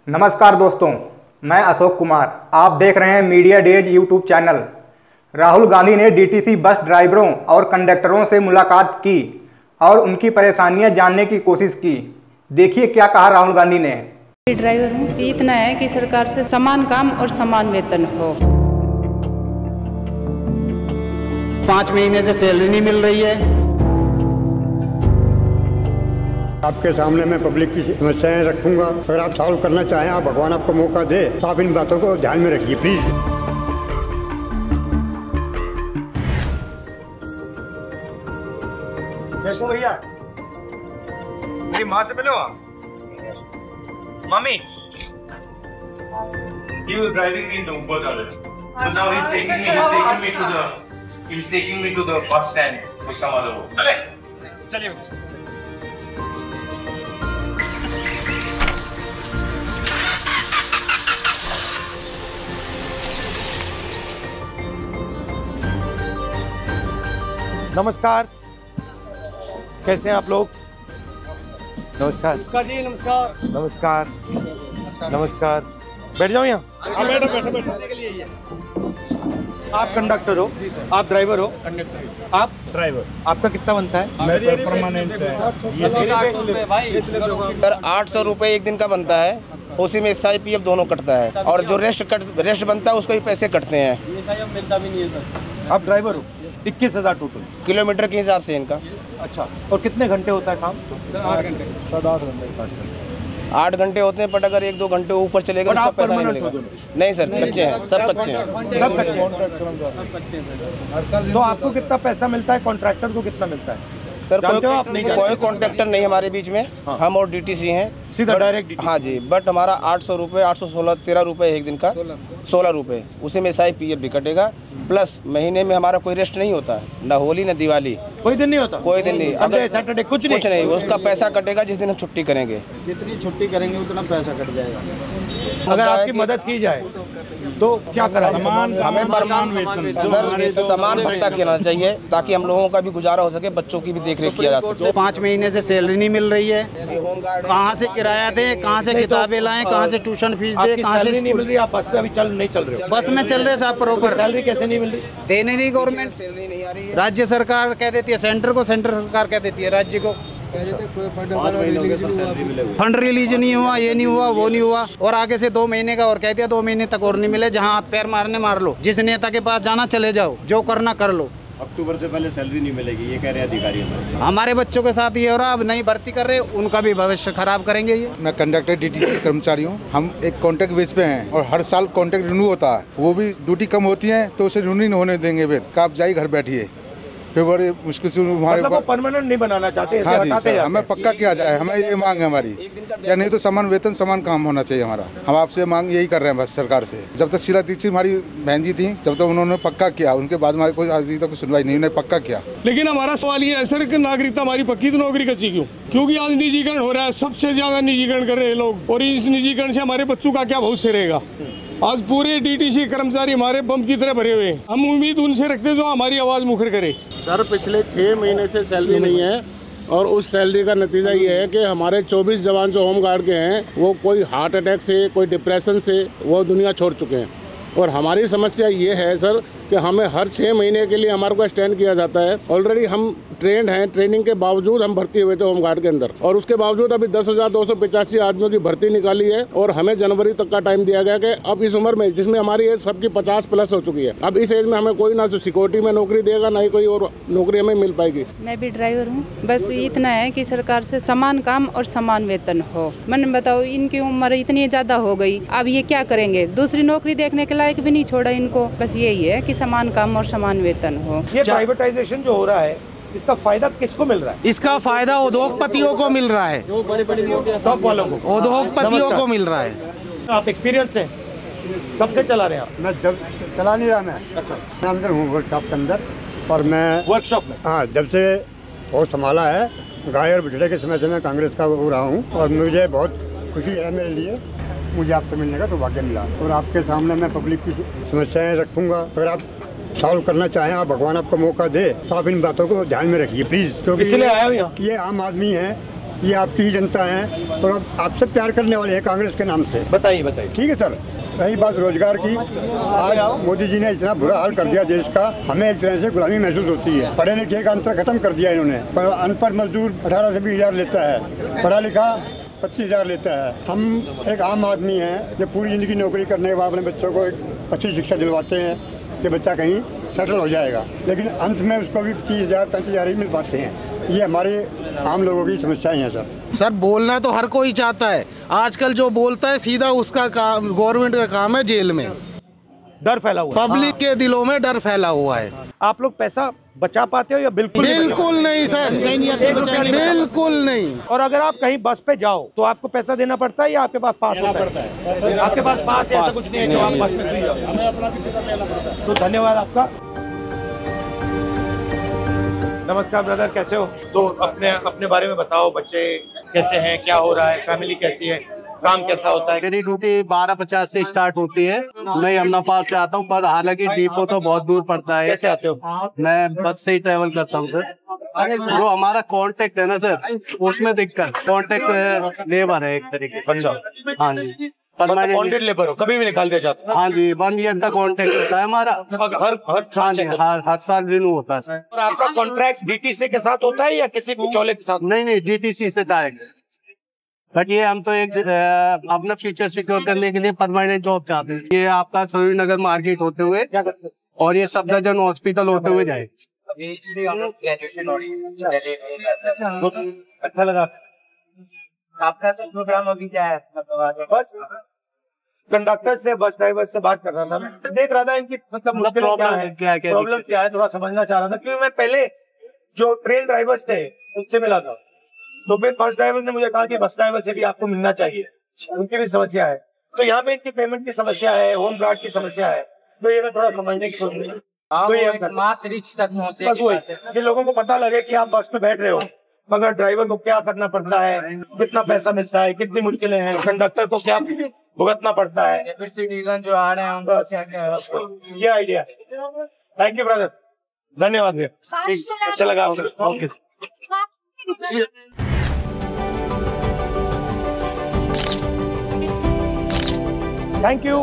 नमस्कार दोस्तों, मैं अशोक कुमार। आप देख रहे हैं media days YouTube channel. Rahul Gandhi ने डीटीसी बस ड्राइवरों और कंडक्टरों से मुलाकात की और उनकी परेशानियां जानने की कोशिश की। देखिए क्या कहा राहुल गांधी ने। ड्राइवर हूँ, इतना है कि सरकार से समान काम और समान वेतन हो। 5 महीने से सैलरी नहीं मिल रही है। आपके सामने मैं पब्लिक की समस्याएं रखूंगा। अगर आप सॉल्व करना चाहें, आप भगवान आपको मौका दे, तो आप इन बातों को ध्यान में रखिए प्लीज। देखो भैया, मेरी माँ से मिलो। Mummy, he was driving me in the Uber already. So now he's taking me to the bus stand with some other boat. चलिए। नमस्कार, कैसे हैं आप लोग? नमस्कार जी, नमस्कार। नमस्कार नमस्कार। बैठ जाओ यहाँ। आप कंडक्टर हो? आप ड्राइवर हो? कंडक्टर। आप ड्राइवर। आपका कितना बनता है? मैं परमानेंट है। सर 800 रुपये एक दिन का बनता है, उसी में SIPF दोनों कटता है, और जो रेस्ट बनता है उसको ही पैसे कटते हैं। मिलता भी नहीं है सर। आप ड्राइवर हो? 21,000 टोटल किलोमीटर के हिसाब से इनका। अच्छा, और कितने घंटे होता है काम? 8 घंटे। 8 घंटे। 8 घंटे होते हैं, बट अगर 1-2 घंटे ऊपर चलेगा तो उसका पैसा नहीं मिलेगा। नहीं सर, कच्चे हैं, सब कच्चे हैं। सब कच्चे हैं। तो आपको कितना पैसा मिलता है? कॉन्ट्रैक्टर को कितना मिलता है? सर कोई कॉन्ट्रैक्टर नहीं हमारे बीच में। हाँ। हम और DTC हैं सीधा डायरेक्ट। हाँ जी, बट हमारा 800 रुपये, 816, 13 रुपये एक दिन का, 16 रुपये, उसी में SIPF भी कटेगा। प्लस महीने में हमारा कोई रेस्ट नहीं होता, ना होली ना दिवाली, कोई दिन नहीं होता। कोई दिन नहीं, संडे सैटरडे कुछ नहीं। उसका पैसा कटेगा जिस दिन हम छुट्टी करेंगे। जितनी छुट्टी करेंगे उतना पैसा कट जाएगा। अगर आपकी मदद की जाए तो क्या करा? हमें सर समान भत्ता देना चाहिए, ताकि हम लोगों का भी गुजारा हो सके, बच्चों की भी देखरेख किया जा सके। 5 महीने से सैलरी नहीं मिल रही है। कहाँ से किराया दे, कहाँ से किताबें लाएं, कहाँ से ट्यूशन फीस दे, कहाँ से नहीं मिल रही? आप बस पे अभी नहीं चल रहे हो? बस में चल रहे साहब प्रॉपर। सैलरी कैसे नहीं मिल रही? देने नहीं गवर्नमेंट, सैलरी नहीं आ रही है। राज्य सरकार कह देती है सेंटर को, सेंटर सरकार कह देती है राज्य को। फंड रिलीज नहीं हुआ, ये नहीं हुआ, वो नहीं हुआ, और आगे से 2 महीने का और कह दिया 2 महीने तक और नहीं मिले। जहाँ हाथ पैर मारने मार लो, जिस नेता के पास जाना चले जाओ, जो करना कर लो। अक्टूबर से पहले सैलरी नहीं मिलेगी, ये कह रहे हैं अधिकारी। हमारे बच्चों के साथ ये हो रहा, अब नहीं भर्ती कर रहे, उनका भी भविष्य खराब करेंगे ये। मैं कंडक्टर DTC कर्मचारी हूँ। हम एक कॉन्ट्रैक्ट बेस पे हैं और हर साल कॉन्ट्रैक्ट रिन्यू होता है। वो भी ड्यूटी कम होती है तो उसे रिन्यू नहीं होने देंगे। फिर आप जाइए घर बैठिए, फिर बड़े मुश्किल से हमारे मतलब परमानेंट नहीं बनाना चाहते। हाँ जी सर, हमें पक्का किया जाए, हमें ये मांग है हमारी। या नहीं तो समान वेतन समान काम होना चाहिए हमारा। हम आपसे मांग यही कर रहे हैं बस सरकार से। जब तक शीला दीक्षित हमारी बहन जी थी, जब तक उन्होंने पक्का किया, उनके बाद हमारे कोई अभी तक सुनवाई नहीं, उन्होंने पक्का किया। लेकिन हमारा सवाल ये है सर कि नागरिकता हमारी पक्की, तो नौकरी कच्ची क्यों? क्योंकि आज निजीकरण हो रहा है, सबसे ज्यादा निजीकरण कर रहे हैं लोग, और इस निजीकरण से हमारे बच्चों का क्या भविष्य रहेगा? आज पूरे DTC कर्मचारी हमारे बम की तरह भरे हुए हैं। हम उम्मीद उनसे रखते जो हमारी आवाज़ मुखर करे। सर पिछले 6 महीने से सैलरी नहीं है, और उस सैलरी का नतीजा ये है कि हमारे 24 जवान जो होम गार्ड के हैं, वो कोई हार्ट अटैक से, कोई डिप्रेशन से वो दुनिया छोड़ चुके हैं। और हमारी समस्या ये है सर कि हमें हर 6 महीने के लिए हमारे को स्टैंड किया जाता है। ऑलरेडी हम ट्रेंड हैं, ट्रेनिंग के बावजूद हम भर्ती हुए थे होमगार्ड के अंदर, और उसके बावजूद अभी 10,285 आदमियों की भर्ती निकाली है, और हमें जनवरी तक का टाइम दिया गया कि अब इस उम्र में, जिसमें हमारी एज सबकी 50+ हो चुकी है, अब इस एज में हमें कोई ना तो सिक्योरिटी में नौकरी देगा, ना ही कोई और नौकरी हमें मिल पाएगी। मैं भी ड्राइवर हूँ, बस इतना है कि सरकार से समान काम और समान वेतन हो। मन बताओ, इनकी उम्र इतनी ज़्यादा हो गई, अब ये क्या करेंगे? दूसरी नौकरी देखने के लायक भी नहीं छोड़ा इनको। बस यही है कि समान काम और समान वेतन हो। ये प्राइवेटाइजेशन जो हो रहा है, इसका फायदा किसको मिल रहा है? इसका फायदा उद्योगपतियों को मिल रहा है, जो बड़े टॉप वालों को, उद्योगपतियों को मिल रहा है। आप एक्सपीरियंस हैं, कब से चला रहे हैं आप? मैं जब चला नहीं रहा। मैं अच्छा, मैं अंदर हूँ वर्कशॉप के अंदर, और मैं वर्कशॉप में। हाँ, जब से वो संभाला है, गाय और बिछड़े के समय से मैं कांग्रेस का हो रहा हूँ, और मुझे बहुत खुशी है मेरे लिए। मुझे आपसे मिलने का सौभाग्य मिला, और आपके सामने मैं पब्लिक की समस्याएं रखूंगा। अगर आप सॉल्व करना चाहें, आप भगवान आपको मौका दे, तो आप इन बातों को ध्यान में रखिए प्लीज। क्योंकि इसलिए आया हूं यहाँ। ये आम आदमी है, ये आपकी ही जनता है और अब आपसे प्यार करने वाले हैं कांग्रेस के नाम से। बताइए बताइए। ठीक है सर। रही बात रोजगार की, आज मोदी जी ने इतना बुरा हाल कर दिया देश का, हमें एक तरह से गुलामी महसूस होती है। पढ़े लिखे का अंतर खत्म कर दिया इन्होंने। अनपढ़ मजदूर 18 से 20 हज़ार लेता है, पढ़ा लिखा 25 हज़ार लेता है। हम एक आम आदमी हैं जो पूरी ज़िंदगी नौकरी करने के बाद अपने बच्चों को एक अच्छी शिक्षा दिलवाते हैं कि बच्चा कहीं सेटल हो जाएगा, लेकिन अंत में उसको भी 30 हज़ार 35 हज़ार ही मिल पाते हैं। ये हमारे आम लोगों की समस्याएं हैं सर। सर बोलना तो हर कोई चाहता है, आजकल जो बोलता है सीधा उसका काम, गवर्नमेंट का काम है जेल में। डर फैला हुआ है, पब्लिक के दिलों में डर फैला हुआ है। आप लोग पैसा बचा पाते हो या बिल्कुल नहीं सर, बिल्कुल नहीं। और अगर आप कहीं बस पे जाओ तो आपको पैसा देना पड़ता है या आपके पास पास होता है? आपके पास पास ऐसा कुछ नहीं है जो आप बस में फ्री जाओ। तो धन्यवाद आपका। नमस्कार ब्रदर, कैसे हो? तो अपने बारे में बताओ, बच्चे कैसे हैं, क्या हो रहा है, फैमिली कैसी है, काम कैसा होता है? मेरी ड्यूटी 12:50 से स्टार्ट होती है। मैं यमुना पार्क से आता हूँ, पर हालांकि डिपो तो बहुत दूर पड़ता है। कैसे आते हो? मैं बस से ही ट्रेवल करता हूँ सर। जो हमारा कांटेक्ट है ना सर, उसमें दिक्कत, कांटेक्ट लेबर है एक तरीके से। अच्छा, हाँ जी, परमानेंट लेबर हो, कभी भी निकाल दिया जाता है? हाँ जी, 1 ईयर का कॉन्ट्रैक्ट होता है हमारा। हर साल रिन्यू होता है सर। और आपका कॉन्ट्रैक्ट डीटीसी के साथ होता है या किसी बिचौले के साथ? नहीं, डीटीसी से डायरेक्ट। बट ये हम तो एक अपना फ्यूचर सिक्योर करने के लिए परमानेंट जॉब चाहते हैं। ये आपका सरूरी नगर मार्केट होते हुए और ये सफदरजंग हॉस्पिटल होते हुए जाए। अच्छा लगा। आपका सब प्रोग्राम अभी क्या है? बस कंडक्टर से, बस ड्राइवर से बात कर रहा था। मैं देख रहा था इनकी मतलब मुश्किल प्रॉब्लम क्या है, थोड़ा समझना चाह रहा था। क्योंकि मैं पहले जो ट्रेन ड्राइवर्स थे उनसे मिला था, तो फिर बस ड्राइवर ने मुझे कहा कि बस ड्राइवर से भी आपको मिलना चाहिए, उनकी भी समस्या है। तो यहाँ पे इनकी पेमेंट की समस्या है, होम गार्ड की समस्या है, तो ये मैं थोड़ा समझने की सोच रही हूँ। मास रीच तक पहुंचे, बस वही कि लोगों को पता लगे कि आप बस में बैठ रहे हो, मगर ड्राइवर को क्या करना पड़ता है, कितना पैसा मिलता है, कितनी मुश्किलें हैं, कंडक्टर को क्या भुगतना पड़ता है, फिर सिटीजन जो आ रहे हैं उनको क्या क्या, ये आइडिया। थैंक यू ब्रदर, धन्यवाद भैया, अच्छा लगा आपसे। Okay, thank you.